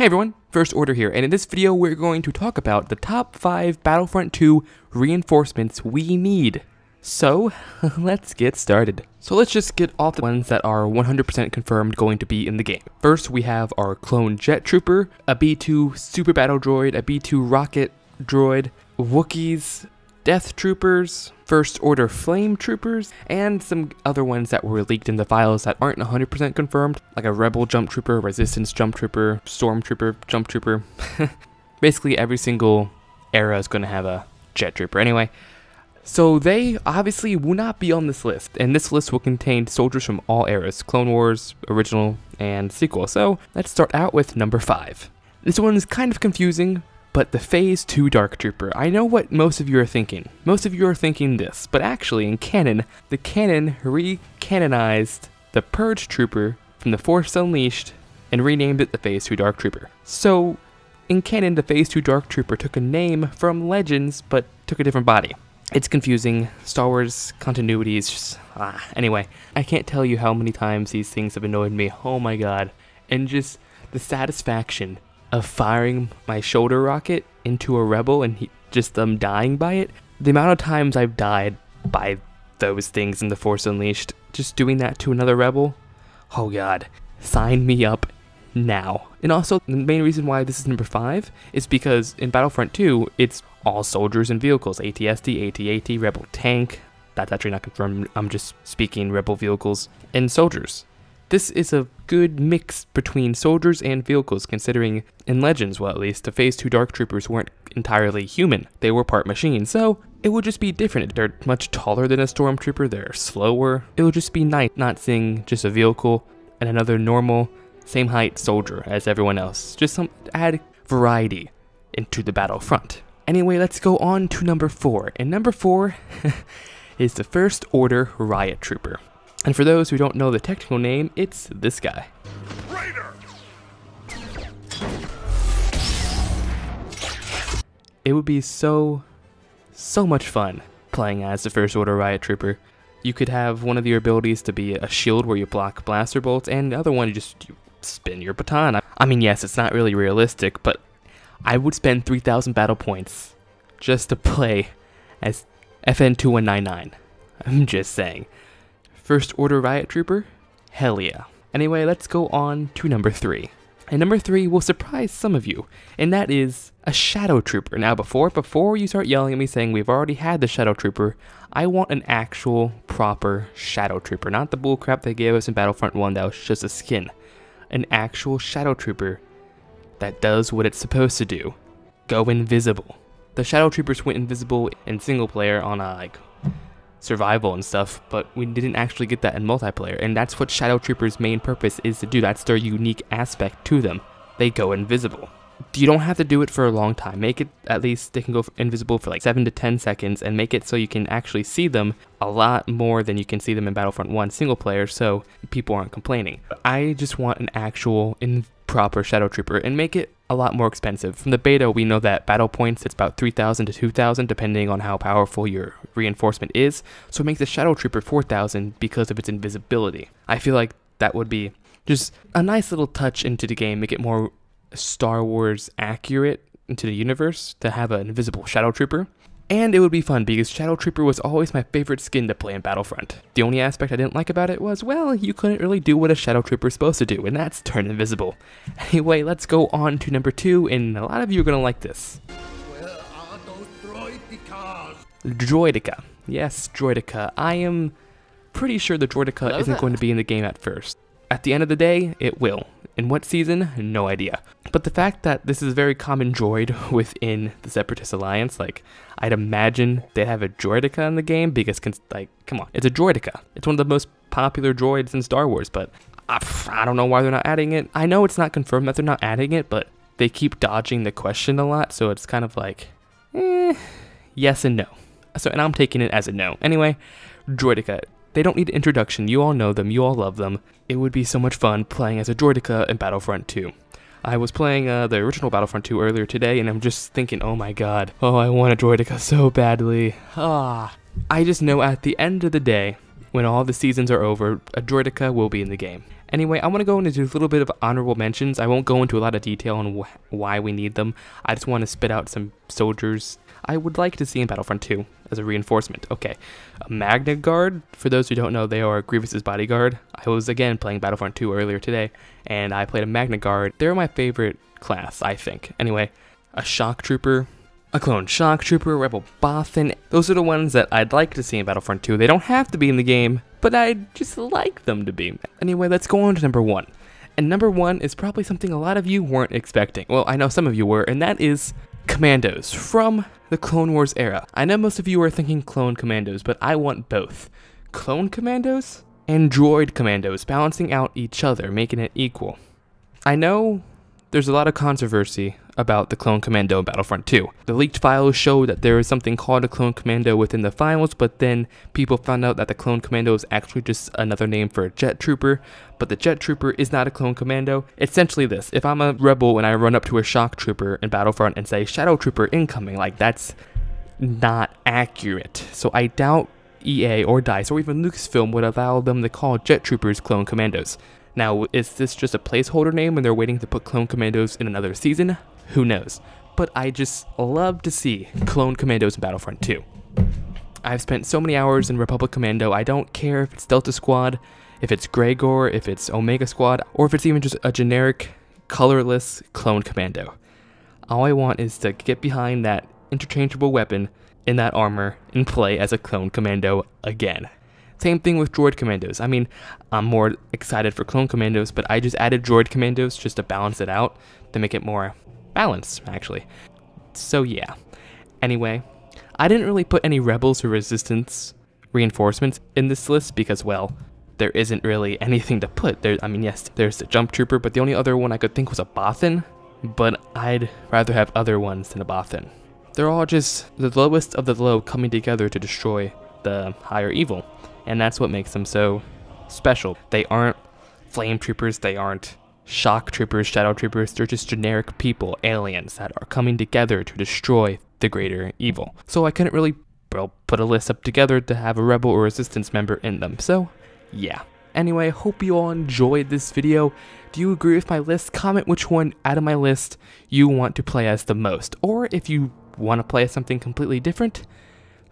Hey everyone, First Order here, and in this video we're going to talk about the top 5 Battlefront 2 reinforcements we need. So, let's get started. So let's just get off the ones that are 100% confirmed going to be in the game. First we have our clone jet trooper, a B2 super battle droid, a B2 rocket droid, Wookiees, death troopers, First Order flame troopers, and some other ones that were leaked in the files that aren't 100% confirmed, like a rebel jump trooper, resistance jump trooper, stormtrooper jump trooper. Basically every single era is going to have a jet trooper. Anyway, so they obviously will not be on this list, and this list will contain soldiers from all eras, Clone Wars, original, and sequel. So let's start out with number 5. This one is kind of confusing, but the Phase 2 Dark Trooper. I know what most of you are thinking. Most of you are thinking this, but actually in canon, the canon re-canonized the Purge Trooper from The Force Unleashed and renamed it the Phase 2 Dark Trooper. So in canon, the Phase 2 Dark Trooper took a name from Legends, but took a different body. It's confusing. Star Wars continuity is just, anyway, I can't tell you how many times these things have annoyed me. Oh my god. And just the satisfaction of firing my shoulder rocket into a rebel and just them dying by it. The amount of times I've died by those things in The Force Unleashed, just doing that to another rebel, oh god, sign me up now. And also, the main reason why this is number 5 is because in Battlefront 2, it's all soldiers and vehicles, AT-ST, AT-AT, rebel tank, that's actually not confirmed, I'm just speaking rebel vehicles, and soldiers. This is a good mix between soldiers and vehicles, considering in Legends, well at least, the Phase 2 Dark Troopers weren't entirely human. They were part machine, so it would just be different. They're much taller than a Stormtrooper, they're slower. It would just be nice not seeing just a vehicle and another normal, same height soldier as everyone else. Just add variety into the Battlefront. Anyway, let's go on to number 4. And number 4 is the First Order Riot Trooper. And for those who don't know the technical name, it's this guy. Raider! It would be so much fun playing as the First Order Riot Trooper. You could have one of your abilities to be a shield where you block blaster bolts, and the other one you spin your baton. I mean, yes, it's not really realistic, but I would spend 3,000 battle points just to play as FN2199. I'm just saying. First Order Riot Trooper? Hell yeah. Anyway, let's go on to number 3. And number 3 will surprise some of you, and that is a Shadow Trooper. Now before you start yelling at me saying we've already had the Shadow Trooper, I want an actual proper Shadow Trooper, not the bullcrap they gave us in Battlefront 1 that was just a skin. An actual Shadow Trooper that does what it's supposed to do. Go invisible. The Shadow Troopers went invisible in single player on survival and stuff, but we didn't actually get that in multiplayer, and that's what Shadow Troopers' main purpose is to do. That's their unique aspect to them. They go invisible. You don't have to do it for a long time. Make it at least they can go invisible for like 7 to 10 seconds, and make it so you can actually see them a lot more than you can see them in Battlefront 1 single player, so people aren't complaining. I just want an actual proper Shadow Trooper and make it a lot more expensive. From the beta, we know that battle points, it's about 3,000 to 2,000 depending on how powerful your reinforcement is, so make the Shadow Trooper 4,000 because of its invisibility. I feel like that would be just a nice little touch into the game, make it more Star Wars accurate into the universe to have an invisible Shadow Trooper. And it would be fun because Shadow Trooper was always my favorite skin to play in Battlefront. The only aspect I didn't like about it was, well, you couldn't really do what a Shadow Trooper is supposed to do, and that's turn invisible. Anyway, let's go on to number 2, and a lot of you are going to like this. Where are those droidicas? Droidica. Yes, Droidica. I am pretty sure the Droidica isn't going to be in the game at first. At the end of the day, it will. In what season? No idea. But the fact that this is a very common droid within the Separatist Alliance, like, I'd imagine they'd have a Droidica in the game because, like, come on, it's a Droidica. It's one of the most popular droids in Star Wars, but I don't know why they're not adding it. I know it's not confirmed that they're not adding it, but they keep dodging the question a lot, so it's kind of like, yes and no. So, and I'm taking it as a no. Anyway, Droidica. They don't need introduction, you all know them, you all love them. It would be so much fun playing as a Droidica in Battlefront 2. I was playing the original Battlefront 2 earlier today, and I'm just thinking, oh my god, oh I want a Droidica so badly. I just know at the end of the day, when all the seasons are over, a Droidica will be in the game. Anyway, I want to go into a little bit of honorable mentions. I won't go into a lot of detail on why we need them. I just want to spit out some soldiers I would like to see in Battlefront 2 as a reinforcement. Okay, a Magna Guard, for those who don't know, they are Grievous's bodyguard. I was again playing Battlefront 2 earlier today, and I played a Magna Guard. They're my favorite class, I think. Anyway, a Shock Trooper, a Clone Shock Trooper, Rebel Bothan. Those are the ones that I'd like to see in Battlefront 2. They don't have to be in the game, but I'd just like them to be. Anyway, let's go on to number 1. And number 1 is probably something a lot of you weren't expecting. Well, I know some of you were, and that is Commandos from the Clone Wars era. I know most of you are thinking Clone Commandos, but I want both. Clone Commandos and Droid Commandos, balancing out each other, making it equal. I know there's a lot of controversy about the Clone Commando in Battlefront 2. The leaked files show that there is something called a Clone Commando within the files, but then people found out that the Clone Commando is actually just another name for a Jet Trooper, but the Jet Trooper is not a Clone Commando. Essentially this, if I'm a rebel and I run up to a Shock Trooper in Battlefront and say, Shadow Trooper incoming, like that's not accurate. So I doubt EA or DICE or even Lucasfilm would allow them to call Jet Troopers Clone Commandos. Now, is this just a placeholder name and they're waiting to put Clone Commandos in another season? Who knows? But I just love to see Clone Commandos in Battlefront 2. I've spent so many hours in Republic Commando, I don't care if it's Delta Squad, if it's Gregor, if it's Omega Squad, or if it's even just a generic, colorless Clone Commando. All I want is to get behind that interchangeable weapon in that armor and play as a Clone Commando again. Same thing with Droid Commandos. I mean, I'm more excited for Clone Commandos, but I just added Droid Commandos just to balance it out, to make it more balanced, actually. So yeah. Anyway, I didn't really put any Rebels or Resistance reinforcements in this list because, well, there isn't really anything to put. I mean, yes, there's the Jump Trooper, but the only other one I could think was a Bothan, but I'd rather have other ones than a Bothan. They're all just the lowest of the low coming together to destroy the higher evil. And that's what makes them so special. They aren't flame troopers, they aren't shock troopers, shadow troopers, they're just generic people, aliens that are coming together to destroy the greater evil. So I couldn't really, well, put a list up together to have a rebel or resistance member in them, so yeah. Anyway, hope you all enjoyed this video. Do you agree with my list? Comment which one out of my list you want to play as the most. Or if you want to play as something completely different,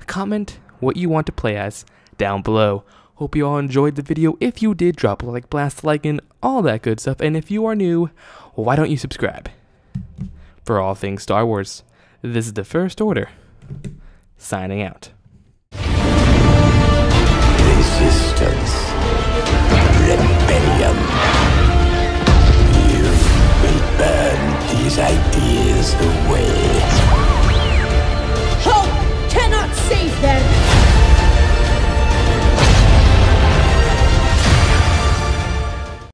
comment what you want to play as down below. Hope you all enjoyed the video. If you did, drop a like, blast a like, and all that good stuff. And if you are new, why don't you subscribe? For all things Star Wars, this is the First Order, signing out. Resistance, rebellion. You will burn these ideas away.